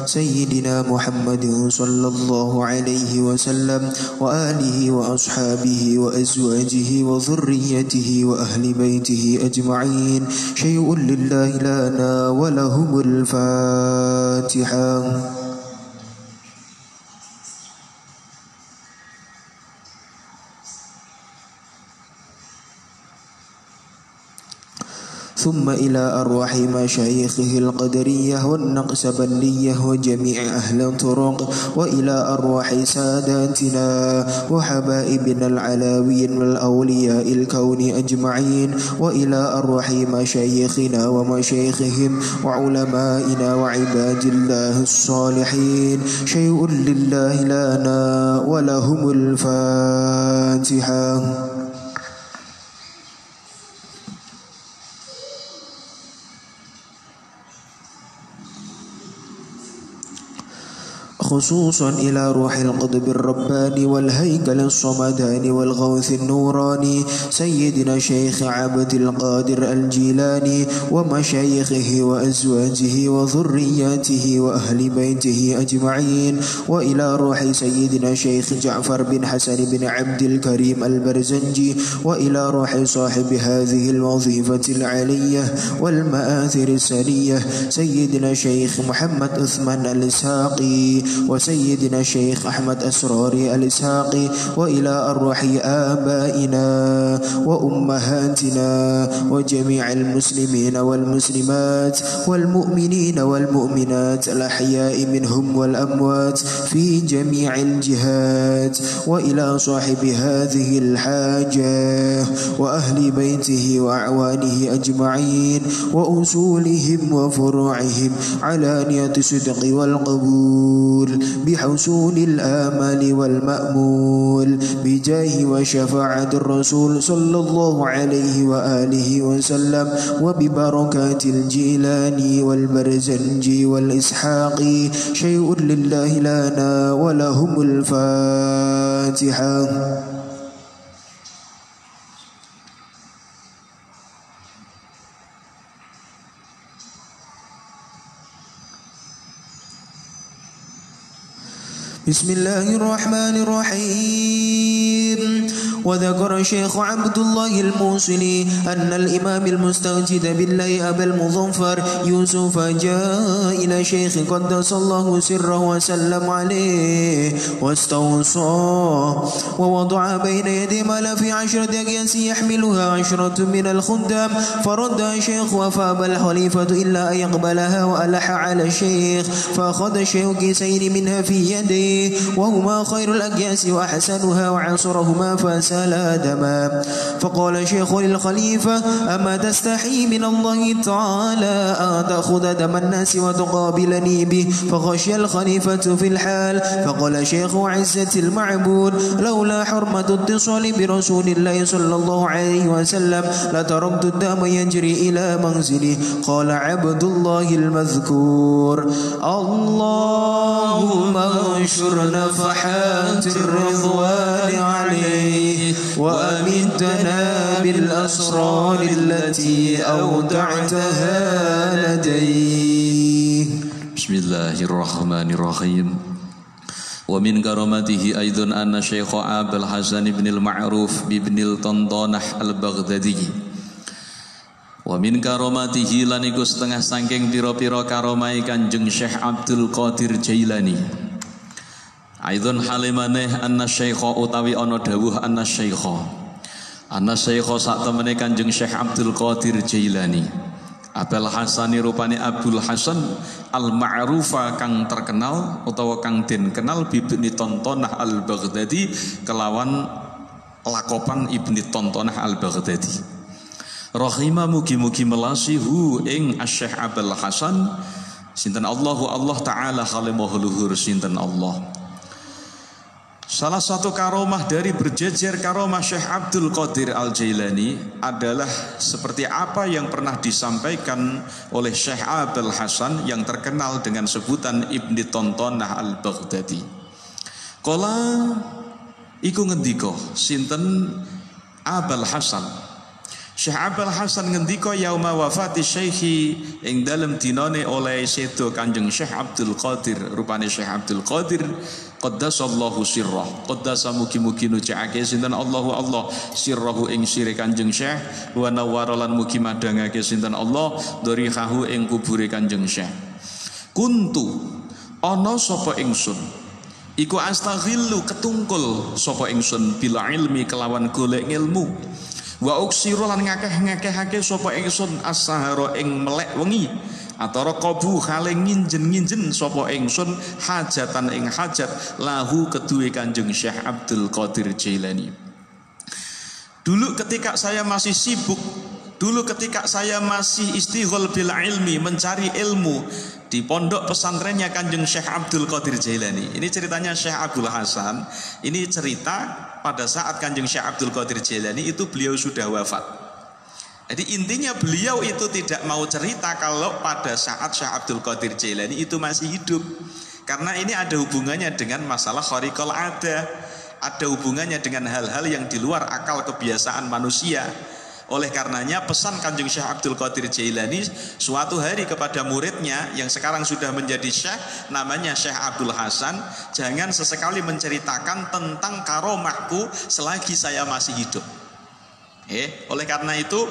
سيدنا محمد صلى الله عليه وسلم وآله وأصحابه وأزواجه وذريته وأهل بيته أجمعين. شيء لله لنا ولهم الفاتحة. ثم إلى أرواح مشايخه القدرية والنقشبندية وجميع أهل الطرق، وإلى أرواح ساداتنا وحبائبنا العلاوين والأولياء الكون أجمعين، وإلى أرواح مشايخنا ومشايخهم وعلمائنا وعباد الله الصالحين. شيء لله لنا ولهم الفاتحة. خصوصا إلى روح القطب الرباني والهيكل الصمداني والغوث النوراني سيدنا شيخ عبد القادر الجيلاني ومشايخه وأزواجه وذرياته وأهل بيته أجمعين، وإلى روح سيدنا شيخ جعفر بن حسن بن عبد الكريم البرزنجي، وإلى روح صاحب هذه الوظيفة العلية والمآثر السنية سيدنا شيخ محمد عثمان الإسحاقي وسيدنا الشيخ أحمد أسراري الإسحاقي، وإلى أرواح آبائنا وأمهاتنا وجميع المسلمين والمسلمات والمؤمنين والمؤمنات الأحياء منهم والأموات في جميع الجهات، وإلى صاحب هذه الحاجة وأهل بيته وأعوانه أجمعين وأصولهم وفروعهم علانية الصدق والقبول بحصول الآمال والمأمول بجاه وشفاعة الرسول صلى الله عليه وآله وسلم وببركات الجيلاني والبرزنجي والإسحاقي. شيء لله لنا ولهم الفاتحة. بسم الله الرحمن الرحيم. وذكر الشيخ عبد الله الموصلي أن الإمام المستوجد بالله أبا المظفر يوسف جاء إلى شيخ قدس الله سره وسلم عليه واستوصى ووضع بين يدي مال في 10 أكياس يحملها 10 من الخدام، فرد الشيخ وفاب الخليفة إلا أن يقبلها وألح على الشيخ، فأخذ الشيخ كيسين منها في يديه وهما خير الأكياس وأحسنها وعنصرهما فسالا دما. فقال الشيخ للخليفة: أما تستحي من الله تعالى أن تأخذ دم الناس وتقابلني به؟ فخشي الخليفة في الحال، فقال الشيخ عزة المعبود: لولا حرمة اتصال برسول الله صلى الله عليه وسلم لتركت الدم يجري إلى منزلي. قال عبد الله المذكور: اللهم انشر نفحات الرضوان عليه وأمدنا بالأسرار التي أودعتها لديه. بسم الله الرحمن الرحيم. ومن كرامته أيضا أن الشيخ أبا الحسن بن المعروف بن الطنطونح البغدادي. Wa min karomatihi lan iku setengah saking pira-pira karomai Kanjeng Syekh Abdul Qadir Jailani. Aidon halimaneh anna syaikha utawi ana dawuh anna syaikha sak temene Kanjeng Syekh Abdul Qadir Jailani. Abul Hasani rupane Abdul Hasan al-ma'rufa kang terkenal utawa kang den kenal bibni Tontonah al-Baghdadi kelawan lakopan Ibni Tontonah al-Baghdadi. Rahimah mugi-mugi melasihu ing Syekh Abul Hasan sinten Allah taala khalimah luhur sinten Allah. Salah satu karomah dari berjejer karomah Syekh Abdul Qadir Al-Jailani adalah seperti apa yang pernah disampaikan oleh Syekh Abul Hasan yang terkenal dengan sebutan Ibni Tontonah Al-Baghdadi. Kala iku ngendika sinten Abul Hasan, Syekh Abdul Hasan ngendika yauma wafati syekhi ing dalem dinane oleh sedo Kanjeng Syekh Abdul Qadir, rupane Syekh Abdul Qadir qaddasallahu sirrah, qaddasa mugi-mugi nucake sinten Allahu Allah sirrahu ing sire Kanjeng Syekh, wa nawwara lan mugi madhangake sinten Allah dharihahu ing kubure Kanjeng Syekh. Kuntu ana sapa ingsun iku astaghillu ketungkul sapa ingsun bila ilmi kelawan golek ilmu, wa uksiru lan ngakeh-ngakehake sapa ingsun as-sahara ing melek wengi, atara qabu hale nginjen-nginjen sapa ingsun hajatan ing hajat lahu keduwe Kanjeng Syekh Abdul Qadir Jailani. Dulu ketika saya masih sibuk, dulu ketika saya masih istighol bil ilmi, mencari ilmu di pondok pesantrennya Kanjeng Syekh Abdul Qadir Jailani. Ini ceritanya Syekh Abdul Hasan. Ini cerita pada saat Kanjeng Syekh Abdul Qadir Jailani itu beliau sudah wafat. Jadi intinya beliau itu tidak mau cerita kalau pada saat Syekh Abdul Qadir Jailani itu masih hidup. Karena ini ada hubungannya dengan masalah khariqul ada hubungannya dengan hal-hal yang di luar akal kebiasaan manusia. Oleh karenanya pesan Kanjeng Syekh Abdul Qadir Jailani suatu hari kepada muridnya yang sekarang sudah menjadi syekh, namanya Syekh Abdul Hasan, jangan sesekali menceritakan tentang karomahku selagi saya masih hidup. Oleh karena itu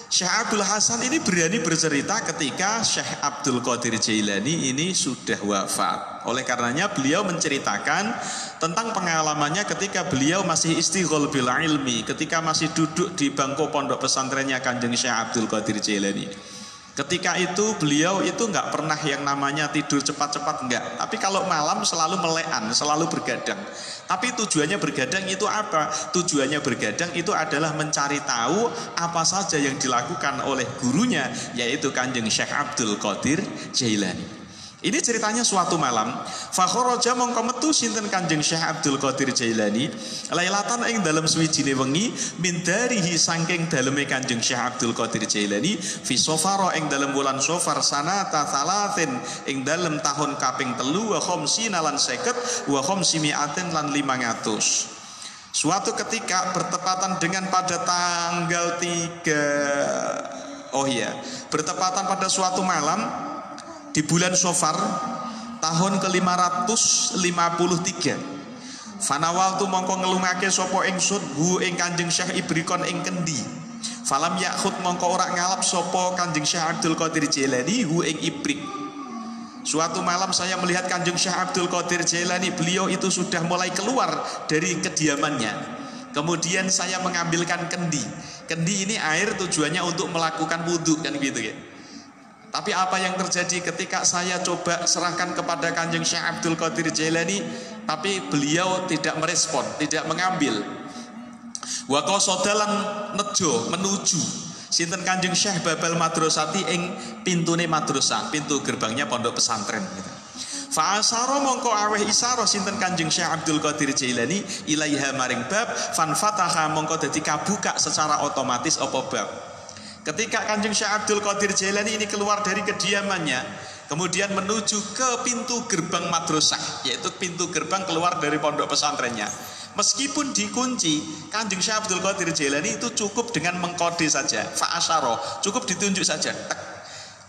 Syekh Abdul Hasan ini berani bercerita ketika Syekh Abdul Qadir Jailani ini sudah wafat. Oleh karenanya beliau menceritakan tentang pengalamannya ketika beliau masih istighol bil ilmi, ketika masih duduk di bangku pondok pesantrennya Kanjeng Syekh Abdul Qadir Jailani. Ketika itu beliau itu nggak pernah yang namanya tidur cepat-cepat, enggak. Tapi kalau malam selalu melean, selalu bergadang. Tapi tujuannya bergadang itu apa? Tujuannya bergadang itu adalah mencari tahu apa saja yang dilakukan oleh gurunya, yaitu Kanjeng Syekh Abdul Qadir Jailani. Ini ceritanya suatu malam, fakharaja mongko metu sinten Kanjeng Syekh Abdul Qadir Jailani lailatan ing dalem suwijine wengi min darihi saking daleme Kanjeng Syekh Abdul Qadir Jailani fi safara ing dalem wulan Safar sanata salatin ing dalem tahun kaping 3 wa khamsina lan 50 wa khamsimiatin lan 500. Suatu ketika bertepatan dengan pada tanggal 3 bertepatan pada suatu malam di bulan Safar tahun ke-553. Fanawal tu mongko ngelungake sapa ingsun hu ing Kanjeng Syekh ibrikon ing kendi. Falam yakhut mongko ora ngalap sapa Kanjeng Syekh Abdul Qadir Jailani hu ing ibrik. Suatu malam saya melihat Kanjeng Syekh Abdul Qadir Jailani, beliau itu sudah mulai keluar dari kediamannya. Kemudian saya mengambilkan kendi. Kendi ini air tujuannya untuk melakukan wudhu kan gitu ya. Tapi apa yang terjadi ketika saya coba serahkan kepada Kanjeng Syekh Abdul Qadir Jailani, tapi beliau tidak merespon, tidak mengambil. Wa qasadalan nejo menuju sinten Kanjeng Syekh babal madrasati ing pintune madrasah, pintu gerbangnya pondok pesantren gitu. Fa asara mongko aweh isara sinten Kanjeng Syekh Abdul Qadir Jailani ilaiha maring bab fan fataha mongko dadi kabuka secara otomatis apa bab. Ketika Kanjeng Syekh Abdul Qadir Jailani ini keluar dari kediamannya, kemudian menuju ke pintu gerbang madrasah, yaitu pintu gerbang keluar dari pondok pesantrennya. Meskipun dikunci, Kanjeng Syekh Abdul Qadir Jailani itu cukup dengan mengkode saja, fa'asyara, cukup ditunjuk saja.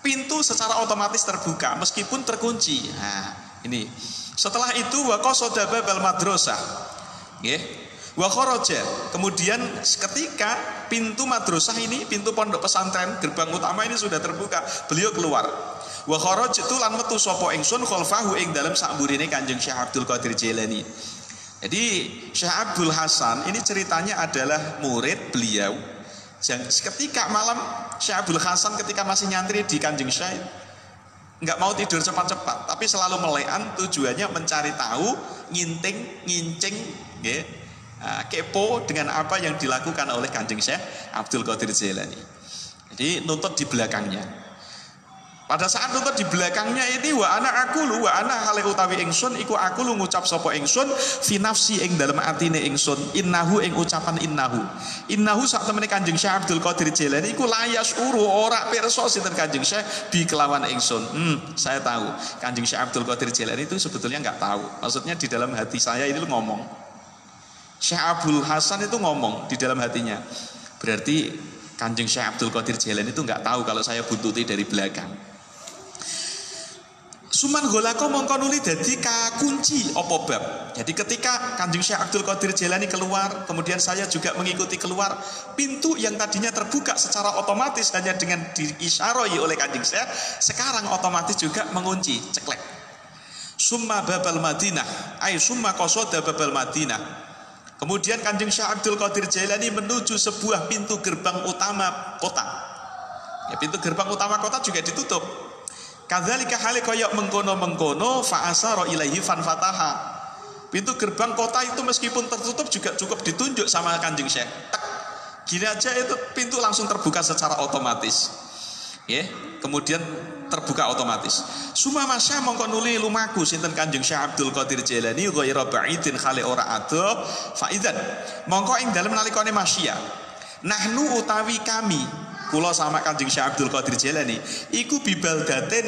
Pintu secara otomatis terbuka meskipun terkunci. Nah, ini. Setelah itu wa qasada babal madrasah. Nggih. Wa kharaja, kemudian ketika pintu madrasah ini, pintu pondok pesantren gerbang utama ini sudah terbuka, beliau keluar. Wa kharaj itu lan metu sapa ingsun khalfahu ing dalem sakmburine Kanjeng Syekh Abdul Qadir Jailani. Jadi Syekh Abdul Hasan ini ceritanya adalah murid beliau. Ketika malam Syekh Abdul Hasan ketika masih nyantri di Kanjeng Syekh enggak mau tidur cepat-cepat, tapi selalu melean, tujuannya mencari tahu, nginting, ngincing, nggih. Kepo dengan apa yang dilakukan oleh Kanjeng Syekh Abdul Qadir Jailani. Jadi nuntut di belakangnya. Pada saat nuntut di belakangnya ini wa ana hale utawi ingsun iku aku lu ngucap sapa ingsun fi nafsi ing dalem atine ingsun innahu ing ucapan innahu sak temene Kanjeng Syekh Abdul Qadir Jailani iku layas uru ora pirsa sinten Kanjeng Syekh bi kelawan ingsun. Saya tahu Kanjeng Syekh Abdul Qadir Jailani itu sebetulnya enggak tahu. Maksudnya di dalam hati saya itu ngomong. Syekh Abdul Hasan itu ngomong di dalam hatinya. Berarti Kanjeng Syekh Abdul Qadir Jailani itu nggak tahu kalau saya buntuti dari belakang. Suman golako mongko nuli dadi kunci opo bab. Jadi ketika Kanjeng Syekh Abdul Qadir Jailani keluar, kemudian saya juga mengikuti keluar, pintu yang tadinya terbuka secara otomatis hanya dengan diisyaroi oleh Kanjeng Syekh, sekarang otomatis juga mengunci, ceklek. Summa babal Madinah, summa qasoda babal Madinah. Kemudian Kanjeng Syekh Abdul Qadir Jailani menuju sebuah pintu gerbang utama kota. Ya, pintu gerbang utama kota juga ditutup. Kadzalika hale koyok mengkono fa asara ilaihi fan fataha. Pintu gerbang kota itu meskipun tertutup juga cukup ditunjuk sama Kanjeng Syekh. Gini aja itu pintu langsung terbuka secara otomatis. Ya, kemudian terbuka otomatis. Suma masya mongko nuli lumaku sinten Kanjeng Syekh Abdul Qadir Jailani ghairu ba'idin khali ora ado faidan. Mongko ing dalem nalikane masya. Nahnu utawi kami kula sama Kanjeng Syekh Abdul Qadir Jailani iku bibaldaten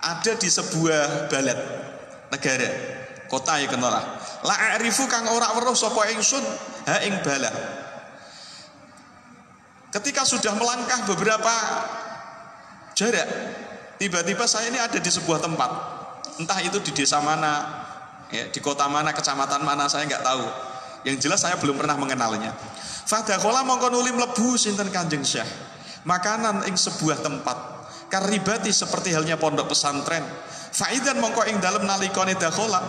ada di sebuah balad negara kota ya kenora la a'rifu kang ora weruh sapa ingsun ha ing bala. Ketika sudah melangkah beberapa jarak, tiba-tiba saya ini ada di sebuah tempat, entah itu di desa mana ya, di kota mana, kecamatan mana saya nggak tahu, yang jelas saya belum pernah mengenalnya. Fadakhala mongko nuli mlebu sinten Kanjeng Syekh makanan ing sebuah tempat karibati seperti halnya pondok pesantren. Faidan mongko ing dalem nalikane dakhala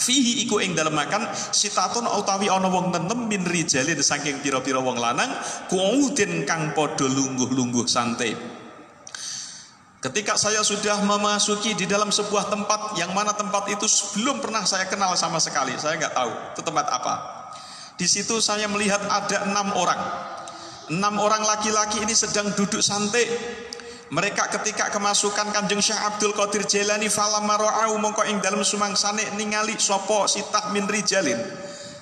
fihi iku ing dalem makan sitatun utawi ana wong nenem min rijalin saking pira-pira wong lanang kuudin kang padha lungguh-lungguh santai. Ketika saya sudah memasuki di dalam sebuah tempat yang mana tempat itu belum pernah saya kenal sama sekali, saya nggak tahu itu tempat apa. Di situ saya melihat ada 6 orang. 6 orang laki-laki ini sedang duduk santai. Mereka ketika kemasukan Kanjeng Syekh Abdul Qadir Jailani falamma ra'au mongko ing dalem sumangsane ningali sapa sitah min rijalin.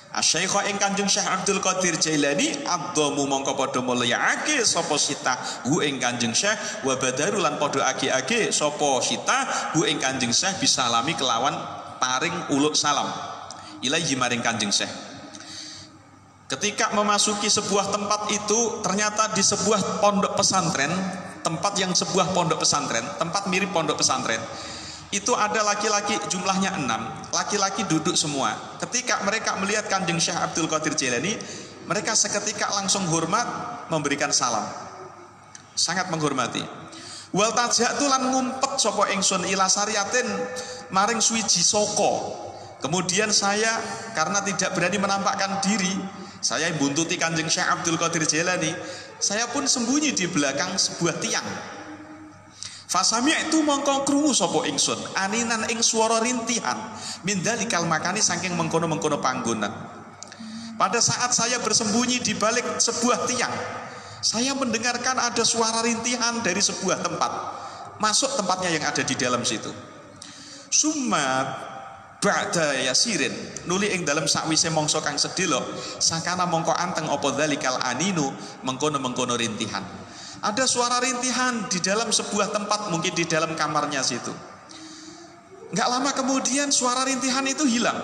Asy-Syaikh ing Kanjeng Syekh Abdul Qadir Jailani adzamu mongko padha mulyaake sapa sitah hu ing Kanjeng Syekh wa badaru lan padha age-age sapa sitah hu ing Kanjeng Syekh bisalami kelawan paring uluk salam ilaihi maring Kanjeng Syekh. Ketika memasuki sebuah tempat itu ternyata di sebuah pondok pesantren, tempat yang sebuah pondok pesantren, tempat mirip pondok pesantren. Itu ada laki-laki jumlahnya 6, laki-laki duduk semua. Ketika mereka melihat Kanjeng Syekh Abdul Qadir Jailani, mereka seketika langsung hormat memberikan salam. Sangat menghormati. Wal tajatu lan ngumpet sapa ingsun ila sariatin maring suwiji soko. Kemudian saya karena tidak berani menampakkan diri, saya buntuti Kanjeng Syekh Abdul Qadir Jailani. Saya pun sembunyi di belakang sebuah tiang. Fasami' itu mongko krungu sapa ingsun aninan ing swara rintihan min dalikal makani saking mengkono-mengkono panggonan. Pada saat saya bersembunyi di balik sebuah tiang, saya mendengarkan ada suara rintihan dari sebuah tempat. Masuk tempatnya yang ada di dalam situ. Summa ba'da yasirin nuli ing dalam sakwise mangsa kang sedhela sakana mongko anteng apa dzalikal aninu mengkono-mengkono rintihan. Ada suara rintihan di dalam sebuah tempat, mungkin di dalam kamarnya situ. Enggak lama kemudian suara rintihan itu hilang.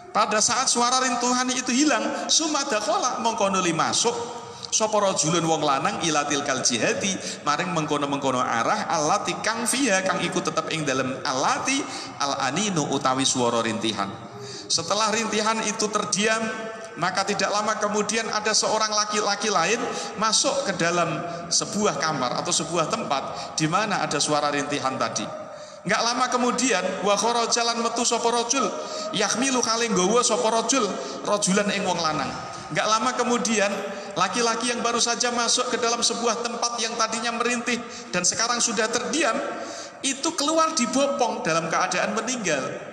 Pada saat suara rintihan itu hilang, sumadakhala mongko nuli masuk sapa rajulun wong lanang ilatil kal jihati maring mengkono-mengkono arah allati kang fiha kang iku tetep ing dalem allati al aninu utawi swara rintihan. Setelah rintihan itu terdiam, maka tidak lama kemudian ada seorang laki-laki lain masuk ke dalam sebuah kamar atau sebuah tempat di mana ada suara rintihan tadi. Enggak lama kemudian wa kharaja lan metu sapa rajul yahmilu kale nggawa sapa rajul rajulan ing wong lanang. Enggak lama kemudian laki-laki yang baru saja masuk ke dalam sebuah tempat yang tadinya merintih dan sekarang sudah terdiam, itu keluar dibopong dalam keadaan meninggal.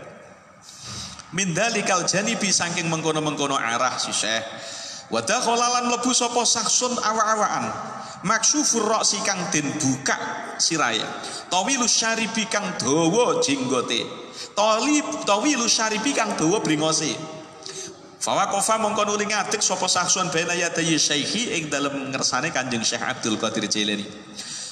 Min dalikal janibi saking mengkono-mengkono arah si Syekh. Wa dakhala lan mlebu sapa saksun awa-awaan. Maksufur ra'si kang den buka siraya. Tawilus syaribi kang dawa jenggote. Tawilus syaribi kang dawa bringose. Fawaqafa mongko nuli ngadeg sapa saksun baina yadayi syekhi ing dalem ngersane Kanjeng Syekh Abdul Qadir Jailani.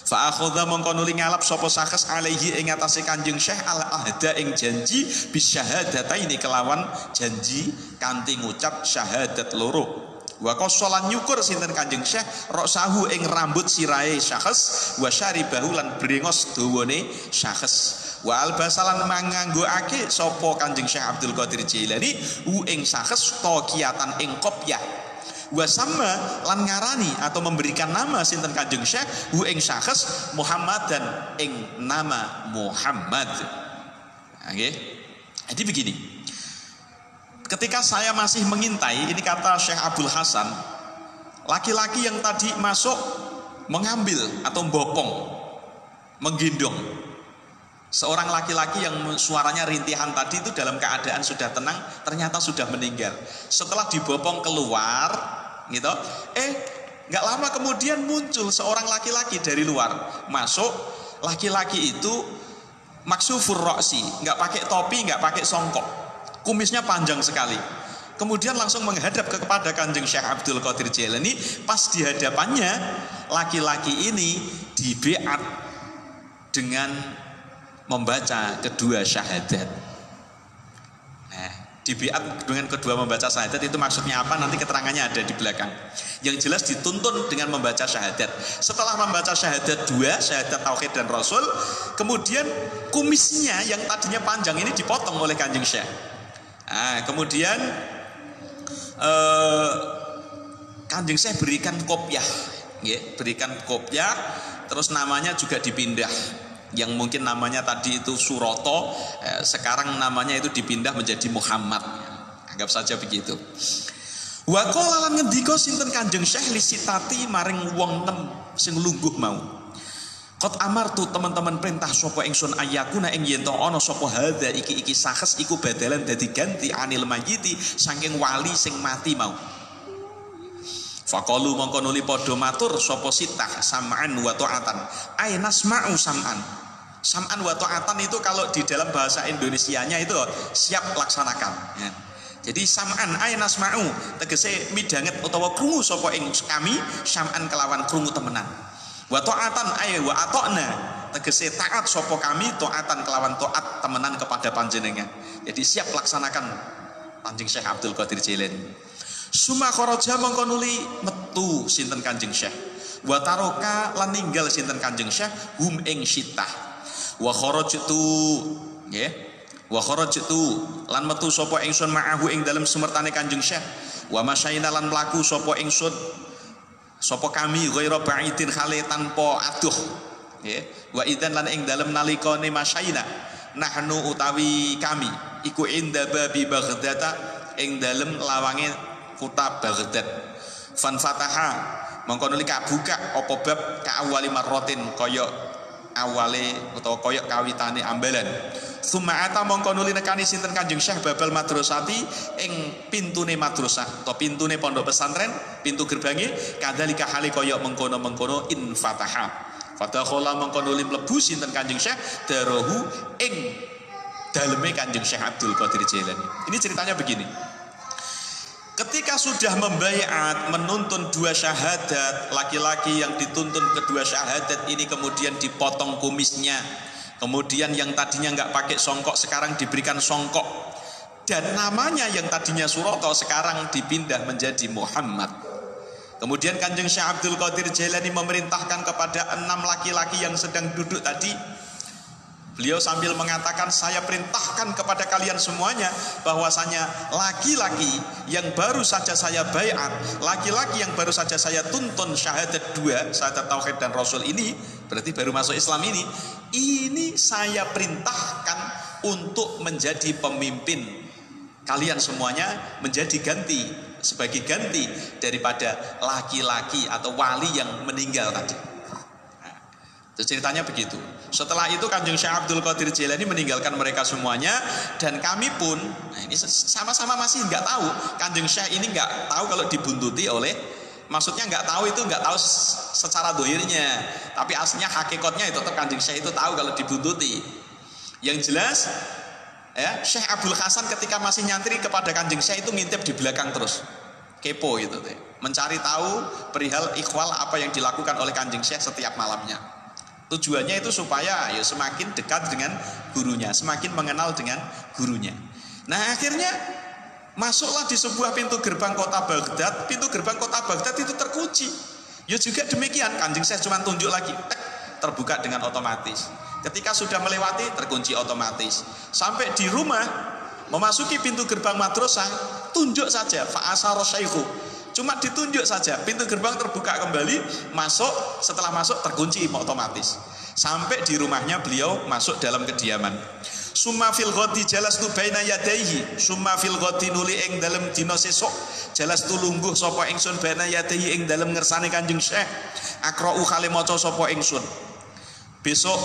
Fa akhadha mongko nuli ngalap sapa sahes alaihi ing atase Kanjeng Syekh al ahda ing janji bisyahadataini kelawan janji kanthi ngucap syahadat loro. Wa qasolan nyukur sinten Kanjeng Syekh roksahu ing rambut sirahe syakhs wa syaribahu lan brengos dawane syakhs. Wa albasalan manganggoake sapa Kanjeng Syekh Abdul Qadir Jailani ing syakhs taqiyatan ing qobyah. Wa sama lan ngarani atau memberikan nama sinten Kanjeng Syekh ing syakhs Muhammadan ing nama Muhammad. Oke. Jadi begini. Ketika saya masih mengintai, ini kata Syekh Abdul Hasan, laki-laki yang tadi masuk mengambil atau bopong, menggendong seorang laki-laki yang suaranya rintihan tadi itu dalam keadaan sudah tenang, ternyata sudah meninggal. Setelah dibopong keluar, gitu, nggak lama kemudian muncul seorang laki-laki dari luar masuk. Laki-laki itu maksufur roksi, nggak pakai topi, nggak pakai songkok, kumisnya panjang sekali. Kemudian langsung menghadap kepada Kanjeng Syekh Abdul Qadir Jailani. Pas di hadapannya laki-laki ini dibeat dengan membaca kedua syahadat. Nah, dibeat dengan kedua membaca syahadat itu maksudnya apa? Nanti keterangannya ada di belakang. Yang jelas dituntun dengan membaca syahadat. Setelah membaca syahadat dua, syahadat tauhid dan rasul, kemudian kumisnya yang tadinya panjang ini dipotong oleh Kanjeng Syekh. Nah, kemudian Kanjeng Syekh berikan kopiah, ya, berikan kopiah, terus namanya juga dipindah. Yang mungkin namanya tadi itu Suroto, sekarang namanya itu dipindah menjadi Muhammad. Anggap saja begitu. Wa qala lan ngendika sinten Kanjeng Syekh lisitati maring wong nem sing lungguh mau. Qad amartu teman-teman perintah sapa ingsun ayakuna ing yen to ana sapa hadza iki sahes iku badalan dadi ganti anil mayyiti saking wali sing mati mau. Faqalu mongko nuli padha matur sapa sitah sam'an wa ta'atan. Ay nasma'u sam'an. Sam'an wa ta'atan itu kalau di dalam bahasa Indonesianya itu siap laksanakan, ya. Jadi sam'an ay nasma'u tegese midanget utawa krungu sapa ing kami sam'an kelawan krungu temenan. Wa ta'atan ay wa ata'na tegese taat sapa kami ta'atan kelawan taat temenan kepada panjenengan. Jadi siap laksanakan Kanjeng Syekh Abdul Qadir Jailani. Suma kharaja mongko nuli metu sinten Kanjeng Syekh. Wa taroka lan ninggal sinten Kanjeng Syekh hum ing syitah. Wa kharajtu nggih. Wa kharajtu lan metu sapa ingsun ma'ahu ing dalem sumertane Kanjeng Syekh. Wa masyaina lan mlaku sapa ingsun sapa kami ghairu ba'idin khale tanpa aduh. Nggih. Wa idzan lan ing dalem nalikane masyaina nahnu utawi kami iku inda babi Baghdad ing dalem lawange kota Baghdad. Fan fataha mongko nuli kabuka apa bab ka awali marrotin kaya awale utawa kaya kawitane ambalan. Summa ata mongko nuli nekani sinten Kanjeng Syekh babal madrasati ing pintune madrasah atau pintune pondok pesantren, pintu gerbange kadzalika hale kaya mengkono-mengkono in fataha. Fadakhala mongko nuli mlebu sinten Kanjeng Syekh darahu ing daleme Kanjeng Syekh Abdul Qadir Jailani. Ini ceritanya begini. Ketika sudah membaiat menuntun dua syahadat, laki-laki yang dituntun kedua syahadat ini kemudian dipotong kumisnya, kemudian yang tadinya nggak pakai songkok sekarang diberikan songkok, dan namanya yang tadinya Suroto sekarang dipindah menjadi Muhammad. Kemudian Kanjeng Syekh Abdul Qadir Jailani memerintahkan kepada 6 laki-laki yang sedang duduk tadi. Beliau sambil mengatakan, saya perintahkan kepada kalian semuanya bahwasanya laki-laki yang baru saja saya baiat, laki-laki yang baru saja saya tuntun syahadat 2, syahadat tauhid dan rasul ini, berarti baru masuk Islam ini saya perintahkan untuk menjadi pemimpin kalian semuanya, menjadi ganti, sebagai ganti daripada laki-laki atau wali yang meninggal tadi. Terus ceritanya begitu. Setelah itu Kanjeng Syekh Abdul Qadir Jailani meninggalkan mereka semuanya, dan kami pun, nah ini sama-sama masih nggak tahu. Kanjeng Syekh ini nggak tahu kalau dibuntuti oleh, maksudnya nggak tahu itu nggak tahu secara dohirnya, tapi aslinya hakikatnya itu tetap Kanjeng Syekh itu tahu kalau dibuntuti. Yang jelas, ya, Syekh Abdul Hasan ketika masih nyantri kepada Kanjeng Syekh itu ngintip di belakang terus, kepo gitu, mencari tahu perihal ikhwal apa yang dilakukan oleh Kanjeng Syekh setiap malamnya. Tujuannya itu supaya ya semakin dekat dengan gurunya, semakin mengenal dengan gurunya. Nah akhirnya Masuklah di sebuah pintu gerbang kota Baghdad. Pintu gerbang kota Baghdad itu terkunci. Ya juga demikian, Kanjeng Syekh cuma tunjuk lagi, tek, terbuka dengan otomatis. Ketika sudah melewati, terkunci otomatis. Sampai di rumah, memasuki pintu gerbang madrasah, tunjuk saja, fa'asara syaikhu. Cuma ditunjuk saja, pintu gerbang terbuka kembali, masuk, setelah masuk terkunci otomatis. Sampai di rumahnya beliau masuk dalam kediaman. Summa fil ghadi jalastu baina yadayhi, summa fil ghadi nuli ing dalem dina sesuk, jalastu lungguh sapa ingsun baina yadayhi ing dalem ngersane Kanjeng Syekh, akra'u kale maca sapa ingsun. Besok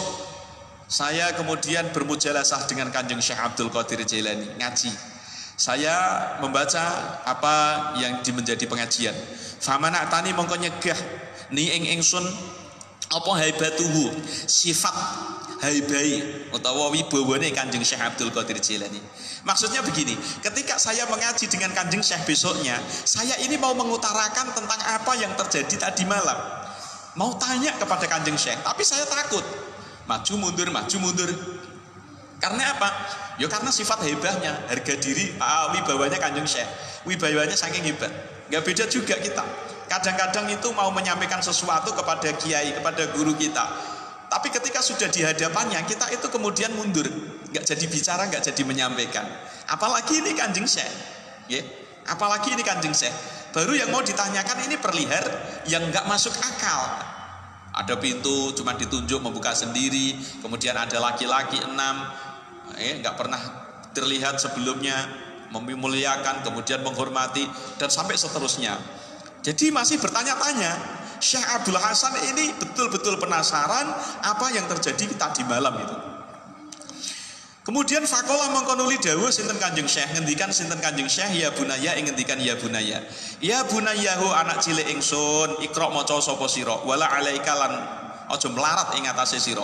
saya kemudian bermujalasah dengan Kanjeng Syekh Abdul Qadir Jailani, ngaji. Saya membaca apa yang menjadi pengajian. Famana tani mongko nyegah ni ing ingsun apa haibatuhu, sifat haibai utawa wibawane Kanjeng Syekh Abdul Qadir Jailani. Maksudnya begini, ketika saya mengaji dengan Kanjeng Syekh besoknya, saya ini mau mengutarakan tentang apa yang terjadi tadi malam. Mau tanya kepada Kanjeng Syekh, tapi saya takut. Maju mundur. Karena apa? Ya karena sifat hebahnya, harga diri, wibawanya Kanjeng Syekh. Wibawanya saking hebat. Gak beda juga kita. Kadang-kadang itu mau menyampaikan sesuatu kepada kiai, kepada guru kita. Tapi ketika sudah di hadapannya, kita itu kemudian mundur. Gak jadi bicara, gak jadi menyampaikan. Apalagi ini Kanjeng Syekh. Ya? Apalagi ini Kanjeng Syekh. Baru yang mau ditanyakan ini perlihar yang gak masuk akal. Ada pintu cuma ditunjuk membuka sendiri, kemudian ada laki-laki 6, nggak pernah terlihat sebelumnya, memuliakan, kemudian menghormati, dan sampai seterusnya. Jadi masih bertanya-tanya. Syekh Abdul Hasan ini betul-betul penasaran apa yang terjadi tadi malam itu. Kemudian fakola mengkonuli dawuh sinten Kanjeng Syekh, ngendikan sinten Kanjeng Syekh, ya bunaya ing ngendikan ya bunaya. Ya bunayahu anak cilik ingsun, ikra maca sapa sira, wala alaika lan aja melarat ing atase sira.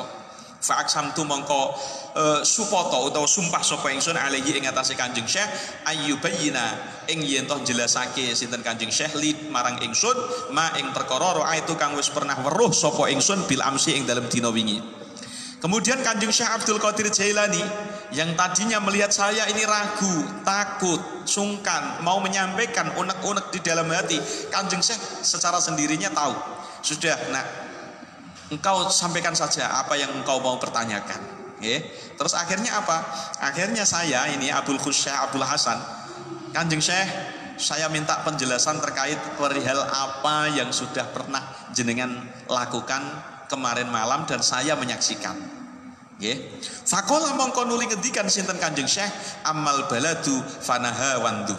Fa aksamtu mongko supata utawa sumpah sapa ingsun alaihi ing atase Kanjeng Syekh ayyubayina ing yen toh jelasake sinten Kanjeng Syekh li marang ingsun ma ing perkara itu kang wis pernah weruh sapa ingsun bil amsi ing dalem dina wingi. Kemudian Kanjeng Syekh Abdul Qadir Jailani yang tadinya melihat saya ini ragu, takut, sungkan, mau menyampaikan unek-unek di dalam hati, Kanjeng Syekh secara sendirinya tahu. Sudah, nak, engkau sampaikan saja apa yang engkau mau pertanyakan. Terus akhirnya apa? Akhirnya saya ini Abdul Syekh Abdul Hasan, Kanjeng Syekh, saya minta penjelasan terkait perihal apa yang sudah pernah jenengan lakukan kemarin malam dan saya menyaksikan. Fakola mongko nuli ngendikan sinten Kanjeng Syekh amal baladu fanaha wandu.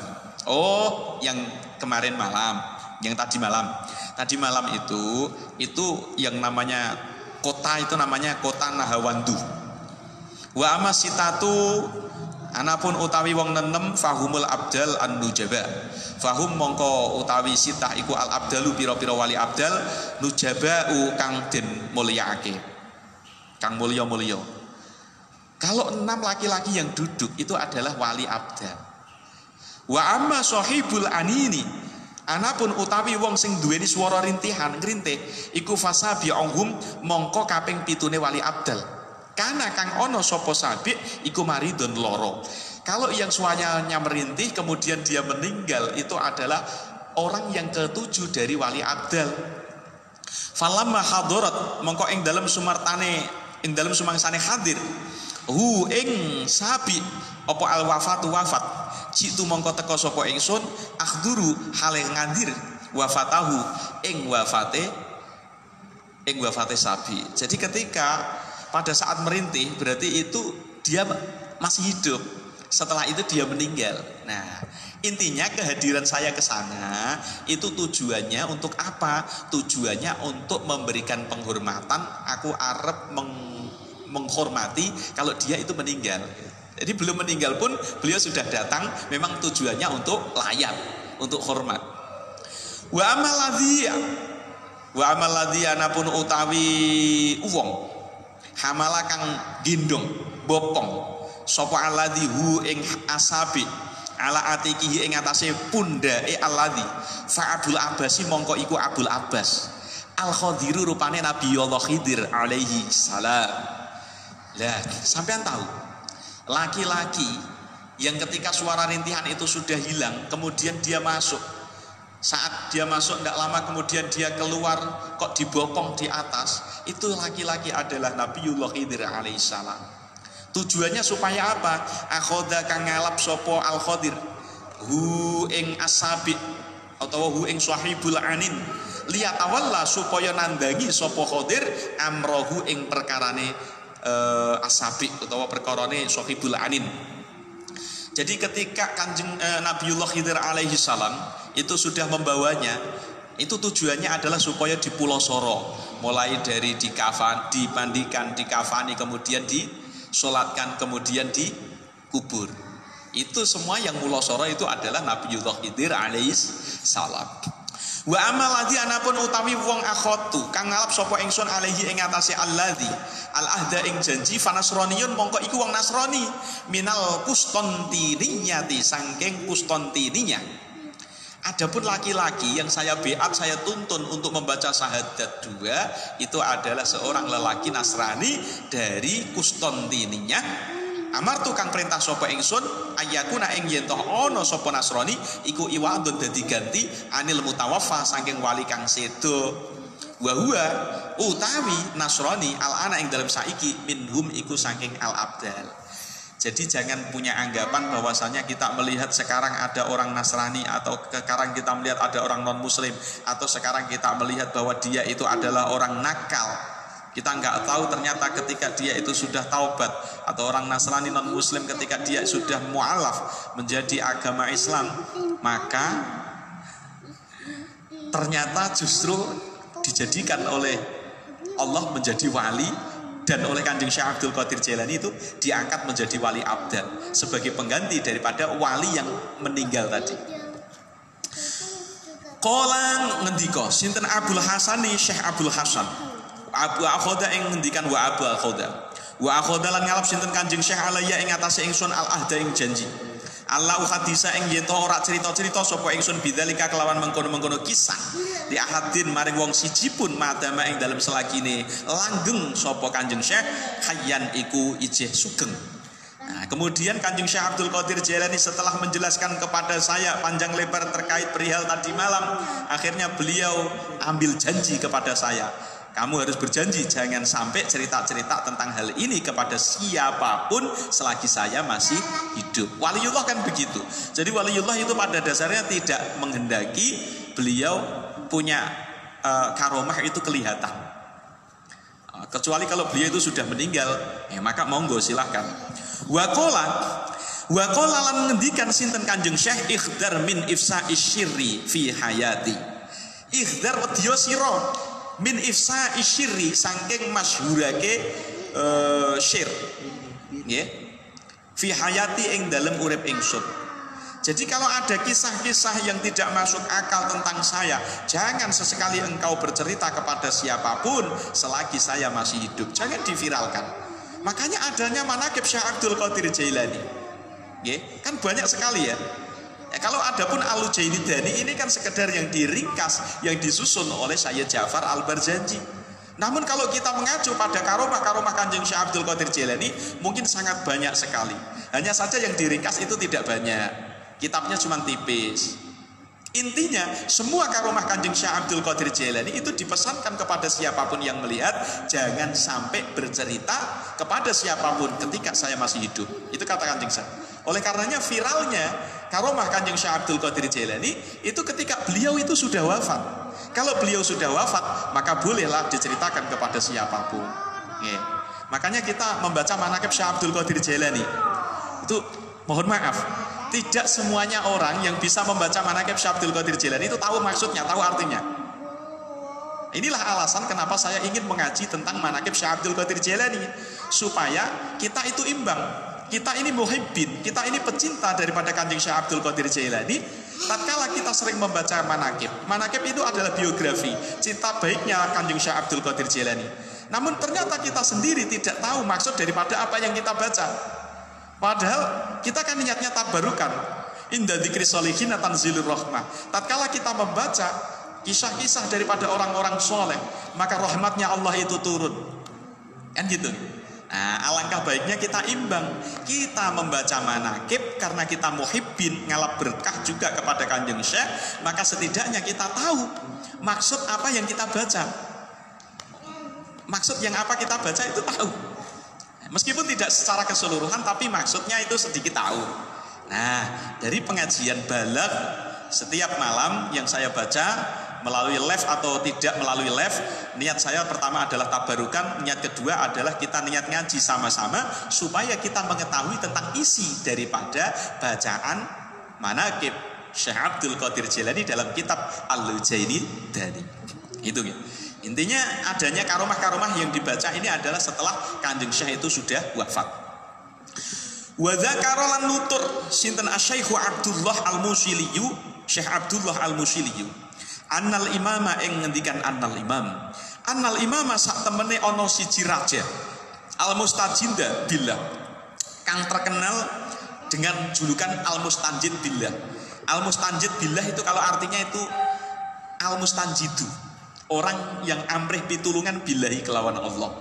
Oh, yang kemarin malam, yang tadi malam. Tadi malam itu yang namanya kota, itu namanya kota Nahawandu. Wa amasitatu anapun utawi wong nenem fahumul abdal an-nujaba. Fahum mongko utawi sitah iku al abdalu pira-pira wali abdal, nujabau kang den mulyaake, kang mulya-mulya. Kalau 6 laki-laki yang duduk itu adalah wali abdal. Wa amma sahibul anini, anapun utawi wong sing duweni swara rintihan ngrintih iku fasabi onghum mongko kaping 7 wali abdal. Karena kang ono sapa sabik iku maridun loro. Kalau yang suaranya merintih kemudian dia meninggal, itu adalah orang yang ke-7 dari wali abdal. Falamma hadarat mongko ing dalem sumartane, ing dalem sumangsane hadir ing sabi apa al wafatu wafat, jitu mongko teka sapa ingsun akhduru hale ngadir wafatahu ing wafate sabi. Jadi ketika pada saat merintih berarti itu dia masih hidup. Setelah itu dia meninggal. Nah, intinya kehadiran saya ke sana itu tujuannya untuk apa? Tujuannya untuk memberikan penghormatan. Aku arep menghormati kalau dia itu meninggal. Jadi belum meninggal pun beliau sudah datang. Memang tujuannya untuk layak, untuk hormat. Wa amal ladzi anapun utawi wong hamala kang gendong bopong sapa alladzi hu ing asabi ala atikihi ing atase pundake alladzi fa Abul Abbas mongko iku Abul Abbas al Khadiru rupane Nabi Allah Khidir alaihi salam. Lah sampean tahu laki-laki yang ketika suara rintihan itu sudah hilang, kemudian dia masuk. Saat dia masuk tidak lama kemudian dia keluar, kok dibopong di atas. Itu laki-laki adalah Nabiullah Khidir alaihissalam. Tujuannya supaya apa? Akhoda kang ngalap sopo al Khodir hu ing asabi atau hu ing sahibul anin liyatawalla supaya nandangi sopo Khodir amrohu ing perkarane asabi atau perkarane sahibul anin. Jadi ketika Kanjeng Nabiullah Khidir alaihi salam itu sudah membawanya, itu tujuannya adalah supaya di Pulau Soro, mulai dari dimandikan, dikafani, kemudian disolatkan, kemudian dikubur. Itu semua yang Pulau Soro itu adalah Nabiullah Khidir alaihi salam. Wa amal ladzi anapun utawi wong akhotu kang ngalap sapa ingsun alaihi ing atase alladzi al ahda ing janji fanasroniyun mongko iku wong Nasrani minal Kustantiniyati saking Kustantininya. Adapun laki-laki yang saya beat, saya tuntun untuk membaca syahadat 2 itu adalah seorang lelaki Nasrani dari Kustantininya. Amar tukang perintah sapa ingsun ayakuna ing yen toh ana sapa Nasrani iku iwadun dadi ganti anil mutawaffa saking wali kang sedo. Wa huwa utawi Nasrani al ana ing dalam saiki minhum iku saking al abdal. Jadi jangan punya anggapan bahwasanya kita melihat sekarang ada orang Nasrani atau sekarang kita melihat ada orang non muslim atau sekarang kita melihat bahwa dia itu adalah orang nakal. Kita nggak tahu ternyata ketika dia itu sudah taubat, atau orang Nasrani non muslim ketika dia sudah mu'alaf menjadi agama Islam, maka ternyata justru dijadikan oleh Allah menjadi wali, dan oleh Kanjeng Syekh Abdul Qadir Jailani itu diangkat menjadi wali abdal sebagai pengganti daripada wali yang meninggal tadi. Qala ngendika sinten Abdul Hasani Syekh Abdul Hasan Abu Akhoda ing ngendikan wa Abu Akhoda wa Akhoda lan ngalap sinten Kanjeng Syekh alaya ing atase ingsun al ahda ing janji Allah hadisa ing yen to ora cerita-cerita sapa ingsun bidzalika kelawan mengkono-mengkono kisah li ahadin maring wong siji pun madama ing dalem selagine langgeng sapa Kanjeng Syekh hayyan iku ijih sugeng. Nah, kemudian Kanjeng Syekh Abdul Qadir Jailani setelah menjelaskan kepada saya panjang lebar terkait perihal tadi malam, akhirnya beliau ambil janji kepada saya. Kamu harus berjanji jangan sampai cerita-cerita tentang hal ini kepada siapapun selagi saya masih hidup. Waliullah kan begitu. Jadi waliullah itu pada dasarnya tidak menghendaki beliau punya karomah itu kelihatan. Kecuali kalau beliau itu sudah meninggal, maka monggo silahkan. Waqala lan ngendikan sinten Kanjeng Syekh ikhdar min ifsa isyirri fi hayati. Ikhdar wedya sira min ifsa isyirri saking masyhurake syir nggih fi hayati ing dalem urip ingsun. Jadi kalau ada kisah-kisah yang tidak masuk akal tentang saya, jangan sesekali engkau bercerita kepada siapapun selagi saya masih hidup, jangan diviralkan. Makanya adanya manaqib Syekh Abdul Qadir Jailani nggih kan banyak sekali ya. Kalau adapun Al-Jainidani ini kan sekedar yang diringkas, yang disusun oleh Sayyid Ja'far Al-Barzanji. Namun kalau kita mengacu pada karomah-karomah Kanjeng Syekh Abdul Qadir Jailani, mungkin sangat banyak sekali. Hanya saja yang diringkas itu tidak banyak. Kitabnya cuma tipis. Intinya semua karomah Kanjeng Syekh Abdul Qadir Jailani itu dipesankan kepada siapapun yang melihat, jangan sampai bercerita kepada siapapun ketika saya masih hidup. Itu kata Kanjeng Syekh. Oleh karenanya viralnya karomah Kanjeng Syekh Abdul Qadir Jailani itu ketika beliau itu sudah wafat. Kalau beliau sudah wafat, maka bolehlah diceritakan kepada siapapun. Makanya kita membaca manaqib Syekh Abdul Qadir Jailani itu mohon maaf, tidak semuanya orang yang bisa membaca manaqib Syekh Abdul Qadir Jailani itu tahu maksudnya, tahu artinya. Inilah alasan kenapa saya ingin mengaji tentang manaqib Syekh Abdul Qadir Jailani, supaya kita itu imbang. Kita ini muhibbin, kita ini pecinta daripada Kanjeng Syekh Abdul Qadir Jailani. Tatkala kita sering membaca manaqib, manaqib itu adalah biografi cinta baiknya Kanjeng Syekh Abdul Qadir Jailani. Namun ternyata kita sendiri tidak tahu maksud daripada apa yang kita baca. Padahal kita kan niatnya tabarukan. Inda dzikri sholihin tanzilur rahmah. Tatkala kita membaca kisah-kisah daripada orang-orang soleh, maka rahmatnya Allah itu turun. Kan gitu. Nah, alangkah baiknya kita imbang. Kita membaca manakib karena kita muhibbin, ngalap berkah juga kepada Kanjeng Syekh, maka setidaknya kita tahu maksud apa yang kita baca. Maksud yang apa kita baca itu tahu. Meskipun tidak secara keseluruhan, tapi maksudnya itu sedikit tahu. Nah, dari pengajian balagh setiap malam yang saya baca, melalui live atau tidak melalui live, niat saya pertama adalah tabarukan, niat kedua adalah kita niat ngaji sama-sama supaya kita mengetahui tentang isi daripada bacaan manaqib Syekh Abdul Qadir Jailani dalam kitab Al-Lujaini Dani. Itu gitu. Intinya adanya karomah-karomah yang dibaca ini adalah setelah Kanjeng Syekh itu sudah wafat. Wa dzakara lan nutur sinten Asy-Syaikh Abdullah Al-Musiliyu, Syekh Abdullah Al-Musiliyu. Annal imama ing ngendikan annal imama sak temene ana siji raja al-mustajinda billah kang terkenal dengan julukan al-mustanjid billah. Al-mustanjid billah itu kalau artinya itu al-mustanjidu, orang yang amrih pitulungan billahi kelawan Allah.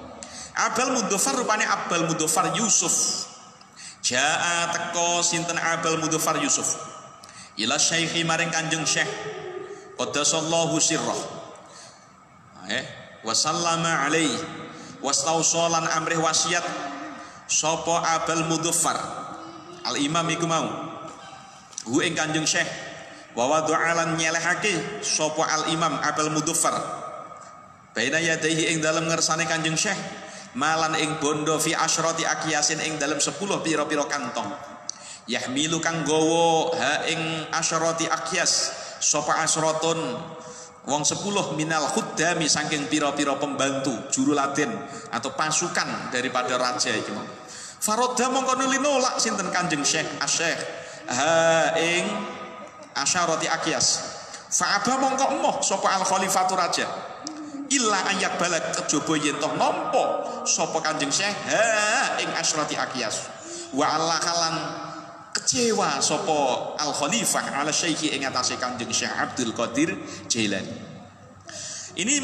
Abal Mudhafar rupane Abal Mudhafar Yusuf. Jaa teko sinten Abal Mudhafar Yusuf ila syekhi maring Kanjeng Syekh qaddasallahu sirrah wa sallama alaihi wastausolan amrih wasiat sapa Abal Mudhafar al imam iku mau hu ing Kanjeng Syekh wa wada'alan nyelehake sapa al imam Abal Mudhafar baina yadaihi ing dalem ngersane Kanjeng Syekh malan ing bondo fi asyrati akiyasin ing dalem 10 pira-pira kantong yahmilu kang gawa ha ing asyrati akiyas sapa asratun wong 10 minal khuddami saking pira-pira pembantu juruladen atau pasukan daripada raja iki mau. Farodha mongko nuli nolak sinten Kanjeng Syekh Asy-Syaikh ha ing asyarati akiyas. Fa'aba mongko emoh sapa al khalifatu raja. Illa ayat balak kejaba yen toh nampa sapa Kanjeng Syekh ha ing asyarati akiyas. Wa Allah kalan kecewa sopo al khalifah ala syekhi ing atase Kanjeng Syekh Abdul Qadir Jailani. Ini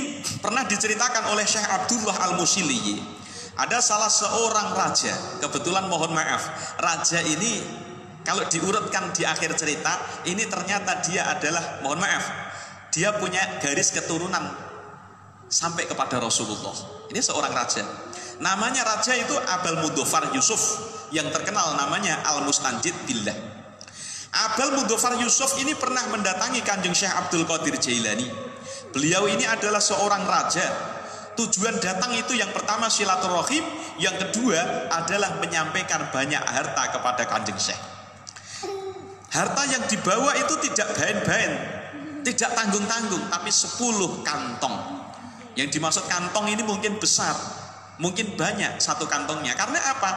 pernah diceritakan oleh Syekh Abdullah Al-Musili. Ada salah seorang raja, kebetulan mohon maaf, raja ini kalau diurutkan di akhir cerita, ini ternyata dia adalah, mohon maaf, dia punya garis keturunan sampai kepada Rasulullah. Ini seorang raja. Namanya raja itu Abal Mudhafar Yusuf, yang terkenal namanya Al-Mustanjid Billah. Abal Mudhafar Yusuf ini pernah mendatangi Kanjeng Syekh Abdul Qadir Jailani. Beliau ini adalah seorang raja. Tujuan datang itu yang pertama silaturahim, yang kedua adalah menyampaikan banyak harta kepada Kanjeng Syekh. Harta yang dibawa itu tidak bain-bain, tidak tanggung-tanggung, tapi 10 kantong. Yang dimaksud kantong ini mungkin besar, mungkin banyak satu kantongnya. Karena apa?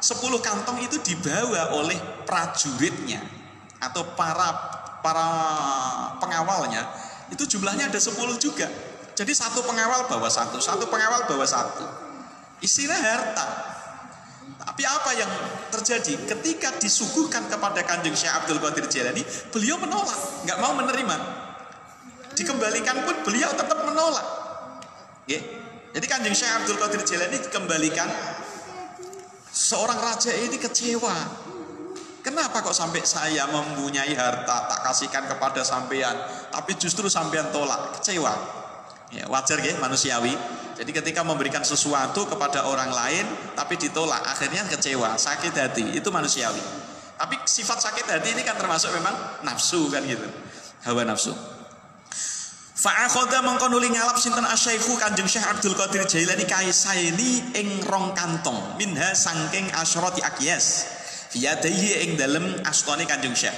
10 kantong itu dibawa oleh prajuritnya atau para pengawalnya. Itu jumlahnya ada 10 juga. Jadi satu pengawal bawa satu pengawal bawa satu. Isinya harta. Tapi apa yang terjadi? Ketika disuguhkan kepada Kanjeng Syekh Abdul Qadir Jailani, beliau menolak, nggak mau menerima. Dikembalikan pun beliau tetap menolak. Jadi Kanjeng Syekh Abdul Qadir Jailani dikembalikan. Seorang raja ini kecewa. Kenapa kok sampai saya mempunyai harta tak kasihkan kepada sampean, tapi justru sampean tolak? Kecewa. Ya, wajar ya, manusiawi. Jadi ketika memberikan sesuatu kepada orang lain tapi ditolak, akhirnya kecewa, sakit hati. Itu manusiawi. Tapi sifat sakit hati ini kan termasuk memang nafsu kan gitu. Hawa nafsu. Fa'akhoda mongko nuli ngalap sinten asyaikhu Kanjeng Syekh Abdul Qadir Jailani kaisaini ing rong kantong minha sangking asyrati akiyas fiyadaihi ing dalem astane Kanjeng Syekh.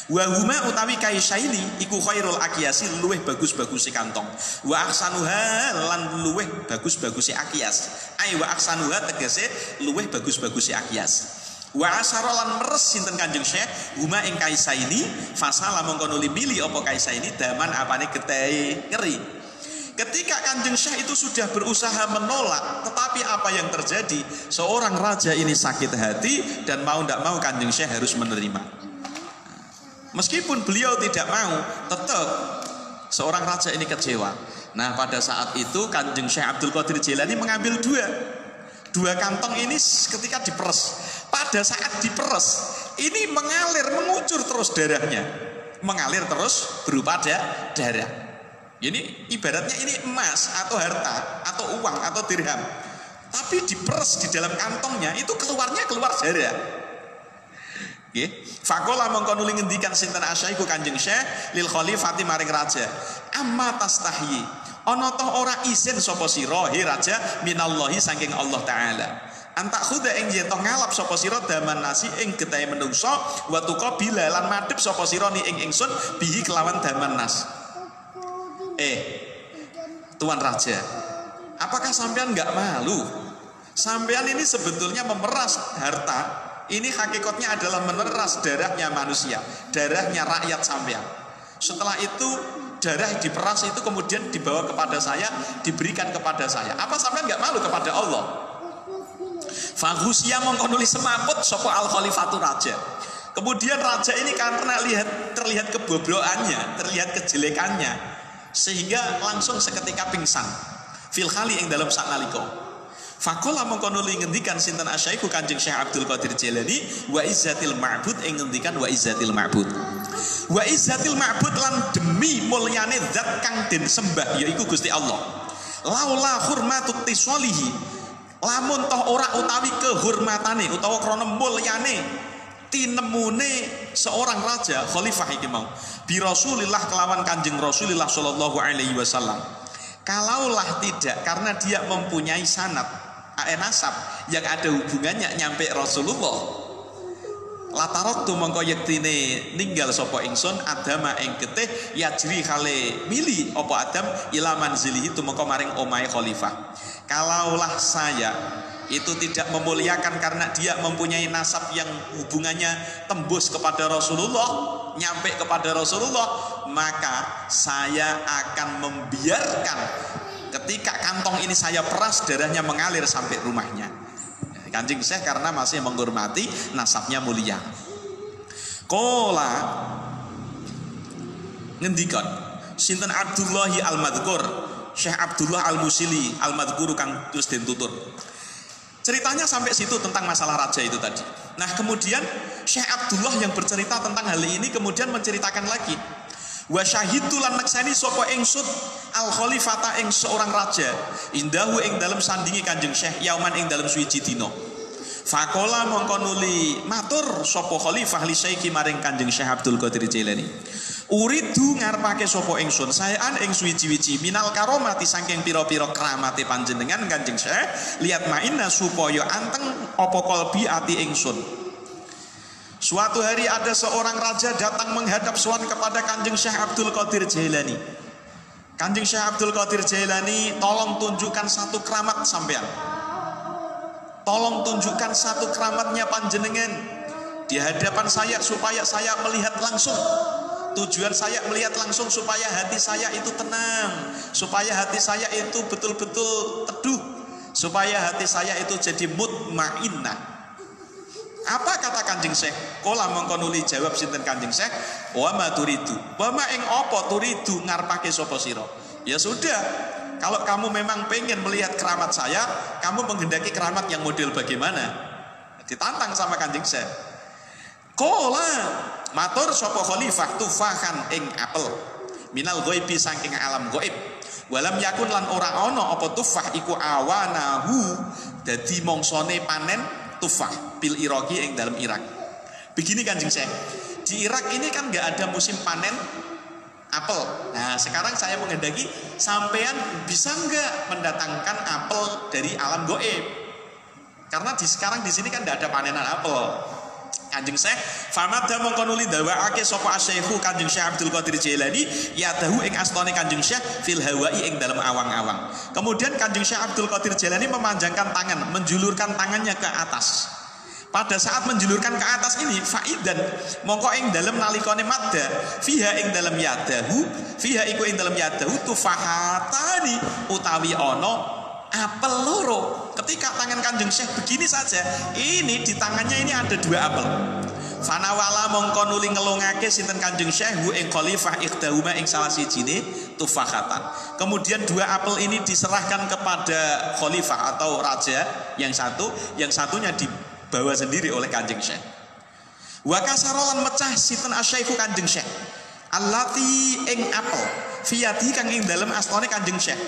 Wa huma utawi kaisaini iku khairul akiyasi luweh bagus-bagusi kantong. Wa ahsanuha lan luweh bagus-bagusi akiyas. Ai wa ahsanuha tegese luweh bagus-bagusi akiyas. Wa asarolan meres sinten Kanjeng Syekh huma ing kaisaini fasala mongko nuli mili apa kaisaini daman apane getehe ngeri. Ketika Kanjeng Syekh itu sudah berusaha menolak, tetapi apa yang terjadi? Seorang raja ini sakit hati dan mau tidak mau Kanjeng Syekh harus menerima. Meskipun beliau tidak mau, tetap seorang raja ini kecewa. Nah, pada saat itu Kanjeng Syekh Abdul Qadir Jailani mengambil Dua kantong ini ketika diperes, pada saat diperes ini mengalir, mengucur terus darahnya, mengalir terus berupa darah. Ini ibaratnya ini emas atau harta atau uang atau dirham, tapi diperes di dalam kantongnya itu keluar darah. Nggih, faqala mongko nuli ngendikan sinten asyaiku Kanjeng Syekh lil khalifati maring raja, amma tastahyi, ana ta ora izin sapa sira he raja minallahi saking Allah taala, antak khuda ing yen to ngalap sapa sira daman nasi ing getahe menungso wa tuqabila lan madhep sapa sira ni ing ingsun bihi kelawan daman nas. Tuan raja, apakah sampean enggak malu? Sampean ini sebetulnya memeras harta. Ini hakikatnya adalah memeras darahnya manusia, darahnya rakyat sampean. Setelah itu darah diperas itu kemudian dibawa kepada saya, diberikan kepada saya. Apa sampean enggak malu kepada Allah? Faghusya mongko nuli semaput sapa al khalifatu raja. Kemudian raja ini karena terlihat kebobrokannya, terlihat kejelekannya, sehingga langsung seketika pingsan. Fil khali ing dalam saknalika. Faqala mongko nuli ngendikan sinten asyaiku Kanjeng Syekh Abdul Qadir Jailani wa izzatil ma'bud ing ngendikan wa izzatil ma'bud. Wa izzatil ma'bud lan demi mulyane zat kang den sembah yaiku Gusti Allah. Laula hurmatut tisalihi, lamun toh ora utawi kehormatane utawa krana mulyane tinemune seorang raja khalifah iki mau bi Rasulillah kelawan Kanjeng Rasulillah sallallahu alaihi wasallam. Kalaulah tidak karena dia mempunyai sanad nasab yang ada hubungannya nyampe Rasulullah, lataratu mongko yektine ninggal sapa ingsun adama ing getih yajri khale mili apa adam ila manzilihi tumeka maring omahe khalifah. Kalaulah saya itu tidak memuliakan karena dia mempunyai nasab yang hubungannya tembus kepada Rasulullah, nyampe kepada Rasulullah, maka saya akan membiarkan ketika kantong ini saya peras darahnya mengalir sampai rumahnya. Kanjeng Syekh karena masih menghormati nasabnya mulia. Kola ngendikan sinten Abdullahi al-Madhkur, Syekh Abdullah al-Musili al-Madhkur kang terus den tutur. Ceritanya sampai situ tentang masalah raja itu tadi. Nah kemudian Syekh Abdullah yang bercerita tentang hal ini kemudian menceritakan lagi. Wa syahidu lan naksani sapa ingsun al khalifata ing seorang raja indahu ing dalam sandingi Kanjeng Syekh yauman ing dalam suwiji dina. Faqala mongko nuli matur sapa khalifah li Syekh maring Kanjeng Syekh Abdul Qadir Jailani. Uridu ngarepake sapa ingsun saean ing suwiji-wiji minal karomati saking pira-pira kramate panjenengan Kanjeng Syekh liat maina supaya anteng apa kalbi ati ingsun. Suatu hari ada seorang raja datang menghadap sowan kepada Kanjeng Syekh Abdul Qadir Jailani. Kanjeng Syekh Abdul Qadir Jailani, tolong tunjukkan satu keramat sampean. Tolong tunjukkan satu keramatnya panjenengan di hadapan saya supaya saya melihat langsung. Tujuan saya melihat langsung supaya hati saya itu tenang, supaya hati saya itu betul-betul teduh, supaya hati saya itu jadi mutmainnah. Apa kata Kanjeng Syekh? Kala mongko nuli jawab sinten Kanjeng Syekh, wa ma turidu. Wa ma ing apa turidu ngarepake sapa sira? Ya sudah, kalau kamu memang pengen melihat keramat saya, kamu menghendaki keramat yang model bagaimana? Ditantang sama Kanjeng Syekh. Kala matur sapa khalifah tufahan ing apel minal ghaibi saking alam ghaib. Walam yakun lan ora ana apa tufah iku awanahu dadi mongsone panen tufah bil Iraqi yang dalam Irak. Begini Kanjeng Syekh, di Irak ini kan nggak ada musim panen apel. Nah sekarang saya menghendaki sampean bisa nggak mendatangkan apel dari alam goib, karena sekarang di sini kan nggak ada panenan apel. Kanjeng Syekh famada mongko nuli dawaake sapa Syekhu Kanjeng Syekh Abdul Qadir Jailani ya tahu ing astane Kanjeng Syekh fil hawai ing dalam awang-awang. Kemudian Kanjeng Syekh Abdul Qadir Jailani memanjangkan tangan, menjulurkan tangannya ke atas. Pada saat menjulurkan ke atas ini faidan mongko ing dalam nalikane madda fiha ing dalam yadahu, fiha iku ing dalam yadahu tufahatani utawi ono apel loro. Ketika tangan Kanjeng Syekh begini saja, ini di tangannya ini ada dua apel. Fanawala mongko nuli ngelungake sinten Kanjeng Syekh ing khalifah ikhdahuma ing salah sijine tufakhatan. Kemudian dua apel ini diserahkan kepada khalifah atau raja yang satu, yang satunya dibawa sendiri oleh Kanjeng Syekh. Wa kasarolan mecah sinten asyaikhu Kanjeng Syekh allati ing apel fiyati kang ing dalem astane Kanjeng Syekh.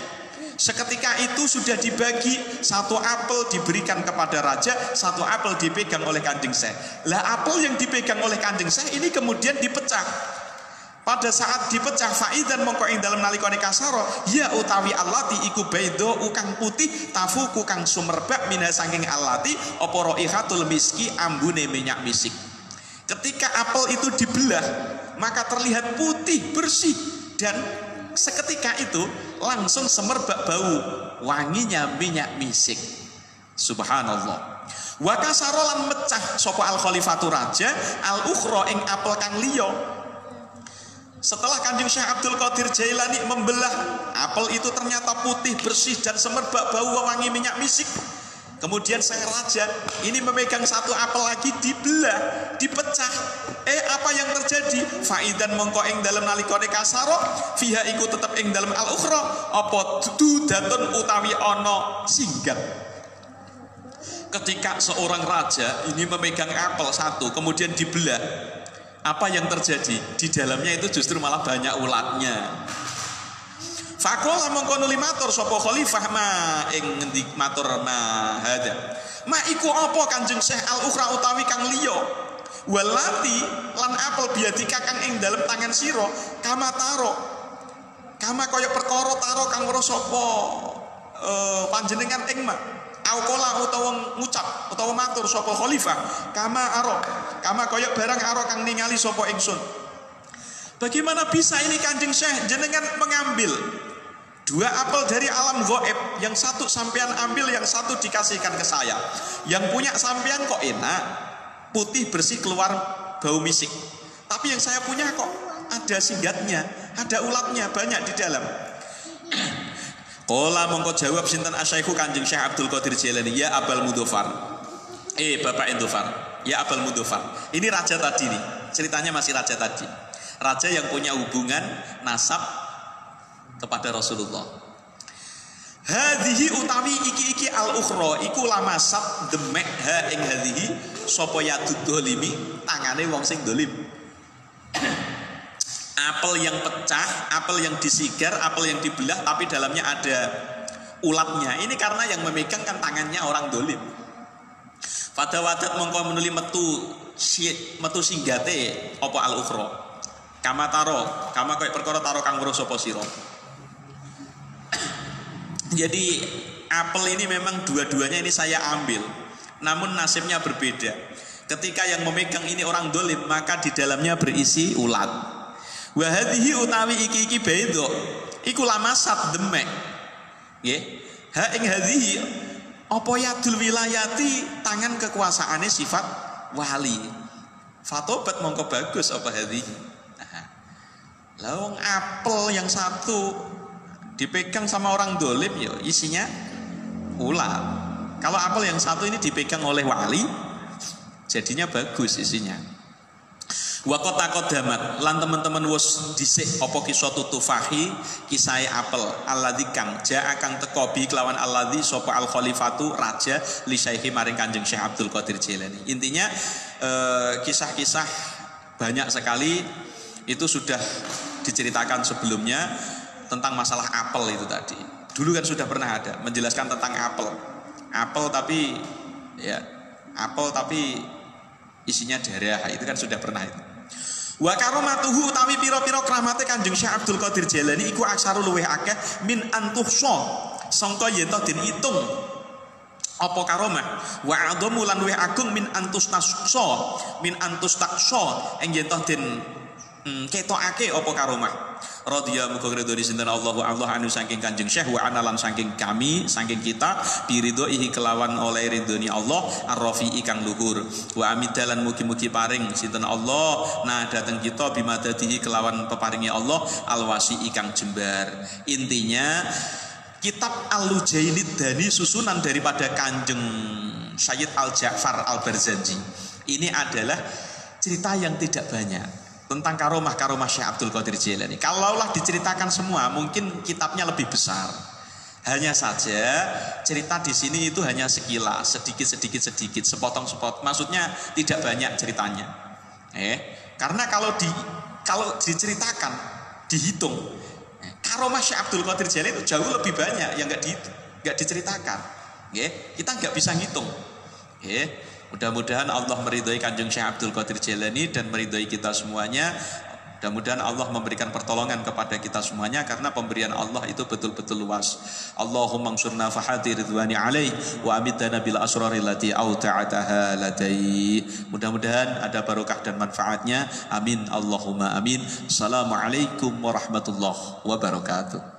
Seketika itu sudah dibagi, satu apel diberikan kepada raja, satu apel dipegang oleh Kanjeng Syekh. Lah apel yang dipegang oleh Kanjeng Syekh ini kemudian dipecah. Pada saat dipecah faidan mongko ing dalem nalikane kasaro ya utawi allati iku baido ukang putih tafuku kang sumerbak mina saking allati apa raihatul miski ambune minyak misik. Ketika apel itu dibelah maka terlihat putih bersih dan seketika itu langsung semerbak bau wanginya minyak misik. Subhanallah. Wa kasarolan mecah sapa al khalifatu raja al ukhra ing apel kang liya. Setelah Kanjeng Syekh Abdul Qadir Jailani membelah apel itu ternyata putih bersih dan semerbak bau wangi minyak misik. Kemudian sang raja ini memegang satu apel lagi dibelah, dipecah. Apa yang terjadi? Faidan mongko ing dalem nalikane kasaro fiha iku tetep ing dalem al ukhra apa dudatun utawi ana singgat. Ketika seorang raja ini memegang apel satu kemudian dibelah, apa yang terjadi? Di dalamnya itu justru malah banyak ulatnya. Fakola mongko nuli matur sapa khalifah ma ing ngendi matur ma hada. Ma iku apa Kanjeng Syekh al ukhra utawi kang liya. Walati lan apel biadika kang ing dalem tangan sira kama taro. Kama kaya perkara taro kang weruh sapa panjenengan ing ma. Aukola utawa ngucap utawa matur sapa khalifah kama aro. Kama kaya barang aro kang ningali sapa ingsun. Bagaimana bisa ini Kanjeng Syekh jenengan mengambil dua apel dari alam gaib, yang satu sampean ambil, yang satu dikasihkan ke saya. Yang punya sampean kok enak, putih bersih keluar bau misik. Tapi yang saya punya kok ada singgatnya, ada ulatnya banyak di dalam. Qala mongko jawab sinten asyaikhu Kanjeng Syekh Abdul Qadir Jailani, ya Abul Mudhafar. Bapak Indofar, ya Abul Mudhafar. Ini raja tadi nih, ceritanya masih raja tadi. Raja yang punya hubungan nasab kepada Rasulullah. Hadhihi utawi iki al ukhra iku lamasat demek ha ing hadhihi sapa yadud dolimi tangane wong sing dolim. Apel yang pecah, apel yang disigar, apel yang dibelah tapi dalamnya ada ulatnya. Ini karena yang memegang kan tangannya orang dolim. Pada wadat mongko menuli metu singgate apa al ukhra. Kama taro, kama koyo perkara taro kang weruh sapa sira. Jadi apel ini memang dua-duanya ini saya ambil, namun nasibnya berbeda. Ketika yang memegang ini orang dolim, maka di dalamnya berisi ulat. Wa hadhihi utawi iki baido iku lamasat demek. Nggih. Ha ing hadhihi apa yadul wilayati tangan kekuasaane sifat wali. Fatobat mongko bagus apa hadhihi. Lah wong apel yang satu dipegang sama orang dolim ya isinya ulat. Kalau apel yang satu ini dipegang oleh wali jadinya bagus isinya. Wa qadamat lan teman-teman wis dhisik apa kisah tufahi kisah apel alladzi kang jaa kang teko bi kelawan alladzi sapa al khalifatu raja li syaihi maring Kanjeng Syekh Abdul Qadir Jailani. Intinya kisah-kisah banyak sekali itu sudah diceritakan sebelumnya tentang masalah apel itu tadi. Dulu kan sudah pernah ada menjelaskan tentang apel. Apel tapi isinya darah, itu kan sudah pernah itu. Wa karomatuhu utawi pira-pira kramate Kanjeng Syekh Abdul Qadir Jailani iku aksaru luweh akeh min antuhsa sangka yen to den itung apa karomah wa adamu lan luweh agung min antustaqsa ing yen to den ketokake apa karomah. Radhiya muga ridho sinten Allah anu saking Kanjeng Syekh wa analan saking kami saking kita biridhoihi kelawan oleh ridhoni Allah ar-rafi'i kang luhur wa amidalan mugi-mugi paring sinten Allah nah dateng kita bimadadihi kelawan peparingi Allah al-wasi'i kang jembar. Intinya kitab Al-Lujailid Dani susunan daripada Kanjeng Sayyid Al-Ja'far Al-Barzanji ini adalah cerita yang tidak banyak tentang karomah Syekh Abdul Qadir Jailani. Kalaulah diceritakan semua, mungkin kitabnya lebih besar. Hanya saja cerita di sini itu hanya sekilas, sedikit, sepotong-sepotong. Maksudnya tidak banyak ceritanya. Karena kalau diceritakan, dihitung, karomah Syekh Abdul Qadir Jailani itu jauh lebih banyak yang nggak diceritakan. Kita nggak bisa ngitung. Mudah-mudahan Allah meridhai Kanjeng Syekh Abdul Qadir Jailani dan meridhai kita semuanya. Mudah-mudahan Allah memberikan pertolongan kepada kita semuanya, karena pemberian Allah itu betul-betul luas. Allahumma ansurna fahati ridwani alaih wa amitana bil asrari lati auta'ataha ladai. Mudah-mudahan ada barokah dan manfaatnya. Amin Allahumma amin. Assalamualaikum warahmatullahi wabarakatuh.